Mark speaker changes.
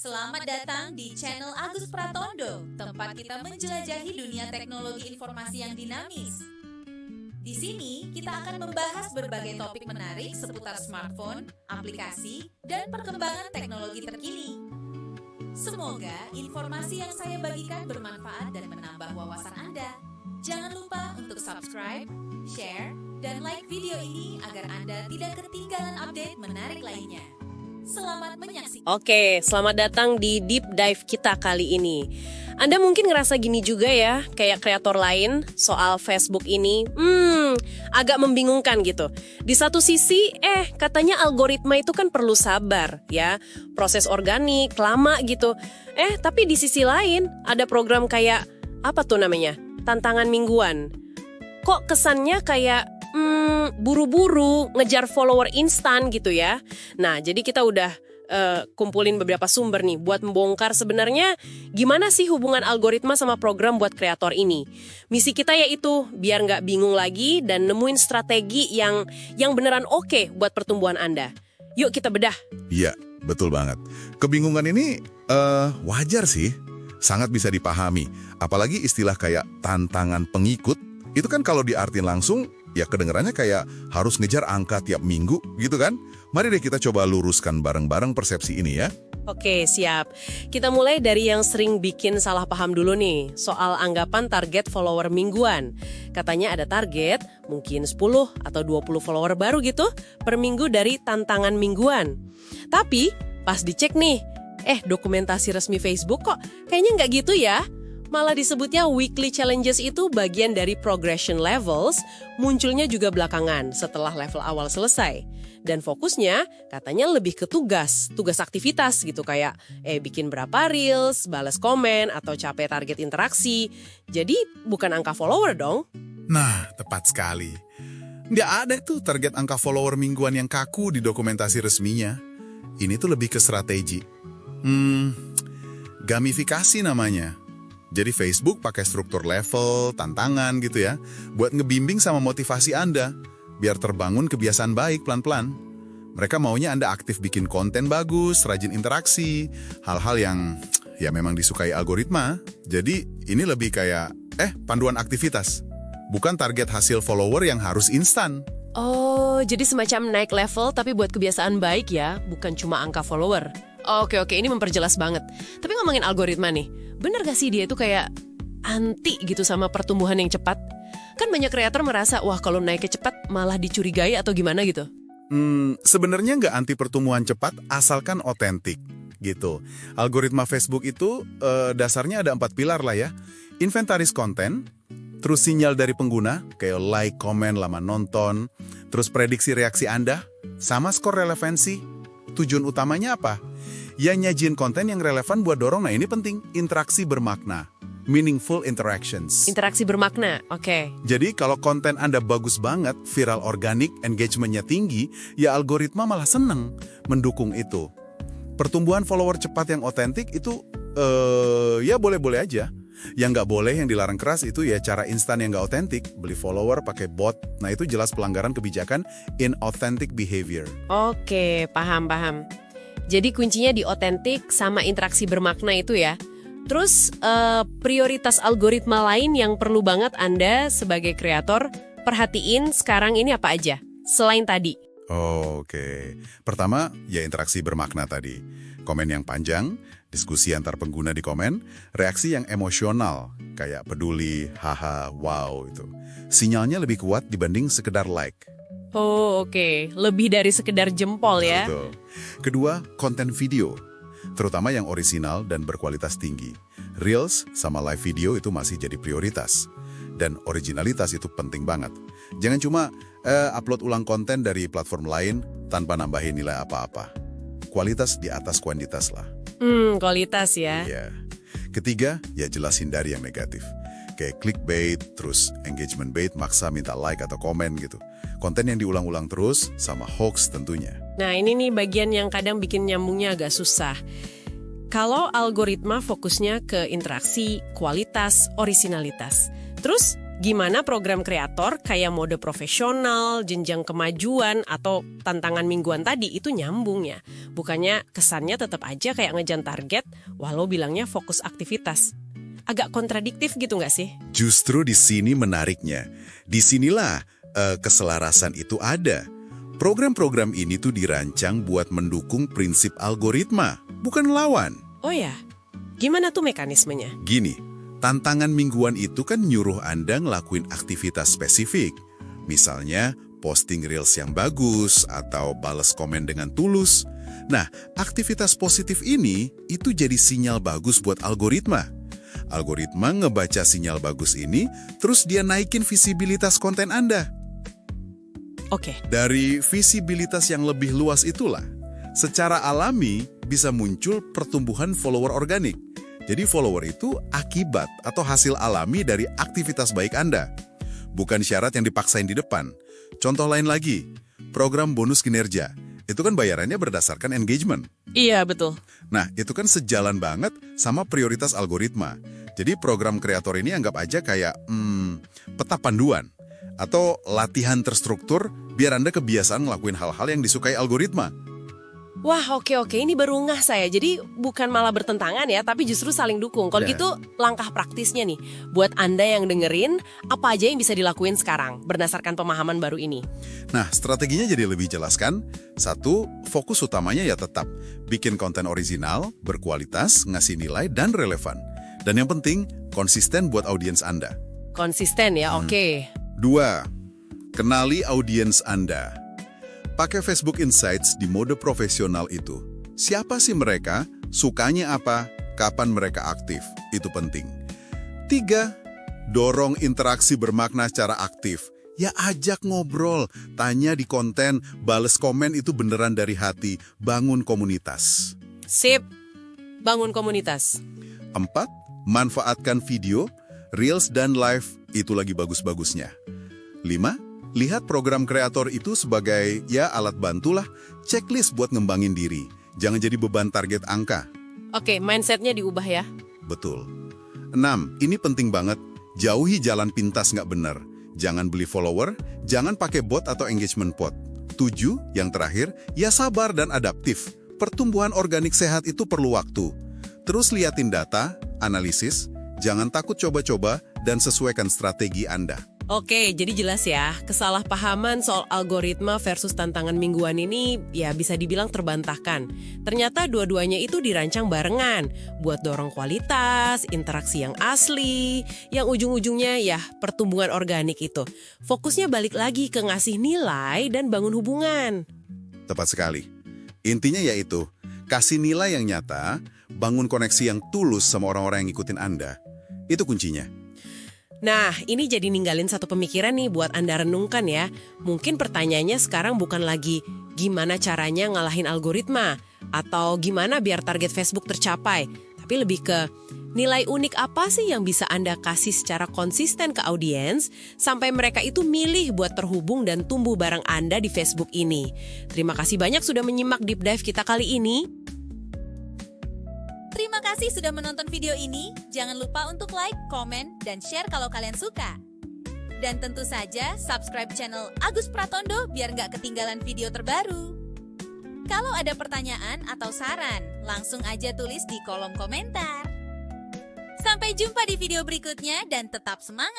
Speaker 1: Selamat datang di channel Agus Pratondo, tempat kita menjelajahi dunia teknologi informasi yang dinamis. Di sini, kita akan membahas berbagai topik menarik seputar smartphone, aplikasi, dan perkembangan teknologi terkini. Semoga informasi yang saya bagikan bermanfaat dan menambah wawasan Anda. Jangan lupa untuk subscribe, share, dan like video ini agar Anda tidak ketinggalan update menarik lainnya. Selamat menyaksikan.
Speaker 2: Oke, selamat datang di Deep Dive kita kali ini. Anda mungkin ngerasa gini juga ya, kayak kreator lain soal Facebook ini, agak membingungkan gitu. Di satu sisi, katanya algoritma itu kan perlu sabar ya, proses organik, lama gitu. Tapi di sisi lain, ada program kayak, apa tuh namanya? Tantangan mingguan. Kok kesannya kayak buru-buru ngejar follower instan gitu ya. Nah, jadi kita udah kumpulin beberapa sumber nih buat membongkar sebenarnya gimana sih hubungan algoritma sama program buat kreator ini. Misi kita yaitu biar nggak bingung lagi dan nemuin strategi yang beneran oke buat pertumbuhan Anda. Yuk kita bedah.
Speaker 3: Iya, betul banget. Kebingungan ini wajar sih, sangat bisa dipahami. Apalagi istilah kayak tantangan pengikut, itu kan kalau diartiin langsung, ya kedengarannya kayak harus ngejar angka tiap minggu gitu kan? Mari deh kita coba luruskan bareng-bareng persepsi ini ya.
Speaker 2: Oke, siap. Kita mulai dari yang sering bikin salah paham dulu nih, soal anggapan target follower mingguan. Katanya ada target, mungkin 10 atau 20 follower baru gitu, per minggu dari tantangan mingguan. Tapi, pas dicek nih, dokumentasi resmi Facebook kok kayaknya nggak gitu ya. Malah disebutnya weekly challenges itu bagian dari progression levels, munculnya juga belakangan setelah level awal selesai. Dan fokusnya katanya lebih ke tugas aktivitas gitu kayak bikin berapa reels, balas komen, atau capai target interaksi. Jadi bukan angka follower dong.
Speaker 4: Nah, tepat sekali. Nggak ada tuh target angka follower mingguan yang kaku di dokumentasi resminya. Ini tuh lebih ke strategi. Gamifikasi namanya. Jadi Facebook pakai struktur level, tantangan gitu ya, buat ngebimbing sama motivasi Anda, biar terbangun kebiasaan baik pelan-pelan. Mereka maunya Anda aktif bikin konten bagus, rajin interaksi, hal-hal yang ya memang disukai algoritma. Jadi ini lebih kayak, panduan aktivitas, bukan target hasil follower yang harus instan.
Speaker 2: Oh, jadi semacam naik level tapi buat kebiasaan baik ya, bukan cuma angka follower. Oke, ini memperjelas banget. Tapi ngomongin algoritma nih, bener gak sih dia tuh kayak anti gitu sama pertumbuhan yang cepat? Kan banyak kreator merasa, wah kalau naiknya cepat malah dicurigai atau gimana gitu.
Speaker 4: Sebenarnya nggak anti pertumbuhan cepat asalkan otentik gitu. Algoritma Facebook itu dasarnya ada 4 pilar lah ya. Inventaris konten, terus sinyal dari pengguna, kayak like, komen, lama nonton, terus prediksi reaksi Anda, sama skor relevansi. Tujuan utamanya apa? Ya nyajin konten yang relevan buat dorong, nah ini penting, interaksi bermakna, meaningful interactions.
Speaker 2: Interaksi bermakna, oke.
Speaker 4: Jadi kalau konten Anda bagus banget, viral organik, engagementnya tinggi, ya algoritma malah seneng mendukung itu. Pertumbuhan follower cepat yang otentik itu, ya boleh-boleh aja. Yang nggak boleh, yang dilarang keras itu ya cara instan yang nggak otentik, beli follower pakai bot, nah itu jelas pelanggaran kebijakan inauthentic behavior.
Speaker 2: Oke, paham. Jadi kuncinya di otentik sama interaksi bermakna itu ya. Terus prioritas algoritma lain yang perlu banget Anda sebagai kreator perhatiin sekarang ini apa aja selain tadi?
Speaker 4: Oke. Pertama, ya interaksi bermakna tadi. Komen yang panjang, diskusi antar pengguna di komen, reaksi yang emosional, kayak peduli, haha, wow itu. Sinyalnya lebih kuat dibanding sekedar like.
Speaker 2: Oh, oke. Lebih dari sekedar jempol ya.
Speaker 4: Betul. Kedua, konten video. Terutama yang orisinal dan berkualitas tinggi. Reels sama live video itu masih jadi prioritas. Dan originalitas itu penting banget. Jangan cuma upload ulang konten dari platform lain tanpa nambahin nilai apa-apa. Kualitas di atas kuantitas lah.
Speaker 2: Kualitas ya.
Speaker 4: Iya. Ketiga, ya jelas hindari yang negatif. Kayak clickbait, terus engagement bait, maksa minta like atau komen gitu. Konten yang diulang-ulang terus, sama hoax tentunya.
Speaker 2: Nah ini nih bagian yang kadang bikin nyambungnya agak susah. Kalau algoritma fokusnya ke interaksi, kualitas, orisinalitas. Terus Gimana program kreator kayak mode profesional, jenjang kemajuan, atau tantangan mingguan tadi itu nyambung ya. Bukannya kesannya tetap aja kayak ngejar target, walau bilangnya fokus aktivitas. Agak kontradiktif gitu nggak sih?
Speaker 4: Justru di sini menariknya. Disinilah keselarasan itu ada. Program-program ini tuh dirancang buat mendukung prinsip algoritma, bukan lawan.
Speaker 2: Oh ya, gimana tuh mekanismenya?
Speaker 4: Gini, tantangan mingguan itu kan nyuruh Anda ngelakuin aktivitas spesifik. Misalnya, posting reels yang bagus atau balas komen dengan tulus. Nah, aktivitas positif ini itu jadi sinyal bagus buat algoritma. Algoritma ngebaca sinyal bagus ini, terus dia naikin visibilitas konten Anda.
Speaker 2: Oke.
Speaker 4: Dari visibilitas yang lebih luas itulah, secara alami bisa muncul pertumbuhan follower organik. Jadi follower itu akibat atau hasil alami dari aktivitas baik Anda. Bukan syarat yang dipaksain di depan. Contoh lain lagi, program bonus kinerja. Itu kan bayarannya berdasarkan engagement.
Speaker 2: Iya, betul.
Speaker 4: Nah, itu kan sejalan banget sama prioritas algoritma. Jadi program kreator ini anggap aja kayak peta panduan atau latihan terstruktur biar Anda kebiasaan ngelakuin hal-hal yang disukai algoritma.
Speaker 2: Wah, oke. Ini baru ngeh saya. Jadi bukan malah bertentangan ya, tapi justru saling dukung. Kalau gitu, langkah praktisnya nih, buat Anda yang dengerin, apa aja yang bisa dilakuin sekarang berdasarkan pemahaman baru ini?
Speaker 4: Nah, strateginya jadi lebih jelas kan? 1, fokus utamanya ya tetap bikin konten original, berkualitas, ngasih nilai, dan relevan. Dan yang penting, konsisten buat audiens Anda.
Speaker 2: Konsisten ya, oke.
Speaker 4: 2, kenali audiens Anda. Pakai Facebook Insights di mode profesional itu. Siapa sih mereka? Sukanya apa? Kapan mereka aktif? Itu penting. 3, dorong interaksi bermakna secara aktif. Ya ajak ngobrol, tanya di konten, bales komen itu beneran dari hati, bangun komunitas.
Speaker 2: Sip, bangun komunitas.
Speaker 4: 4, manfaatkan video, reels dan live, itu lagi bagus-bagusnya. 5, lihat program kreator itu sebagai ya alat bantulah, checklist buat ngembangin diri. Jangan jadi beban target angka.
Speaker 2: Oke, mindsetnya diubah ya.
Speaker 4: Betul. 6, ini penting banget, jauhi jalan pintas nggak benar. Jangan beli follower, jangan pakai bot atau engagement bot. 7, yang terakhir, ya sabar dan adaptif. Pertumbuhan organik sehat itu perlu waktu. Terus liatin data, analisis, jangan takut coba-coba, dan sesuaikan strategi Anda.
Speaker 2: Oke, jadi jelas ya, kesalahpahaman soal algoritma versus tantangan mingguan ini ya bisa dibilang terbantahkan. Ternyata dua-duanya itu dirancang barengan, buat dorong kualitas, interaksi yang asli, yang ujung-ujungnya ya pertumbuhan organik itu. Fokusnya balik lagi ke ngasih nilai dan bangun hubungan.
Speaker 4: Tepat sekali. Intinya yaitu, kasih nilai yang nyata, bangun koneksi yang tulus sama orang-orang yang ngikutin Anda. Itu kuncinya.
Speaker 2: Nah, ini jadi ninggalin satu pemikiran nih buat Anda renungkan ya. Mungkin pertanyaannya sekarang bukan lagi gimana caranya ngalahin algoritma atau gimana biar target Facebook tercapai, tapi lebih ke nilai unik apa sih yang bisa Anda kasih secara konsisten ke audiens sampai mereka itu milih buat terhubung dan tumbuh bareng Anda di Facebook ini. Terima kasih banyak sudah menyimak Deep Dive kita kali ini.
Speaker 1: Terima kasih sudah menonton video ini. Jangan lupa untuk like, komen, dan share kalau kalian suka. Dan tentu saja subscribe channel Agus Pratondo biar nggak ketinggalan video terbaru. Kalau ada pertanyaan atau saran, langsung aja tulis di kolom komentar. Sampai jumpa di video berikutnya dan tetap semangat!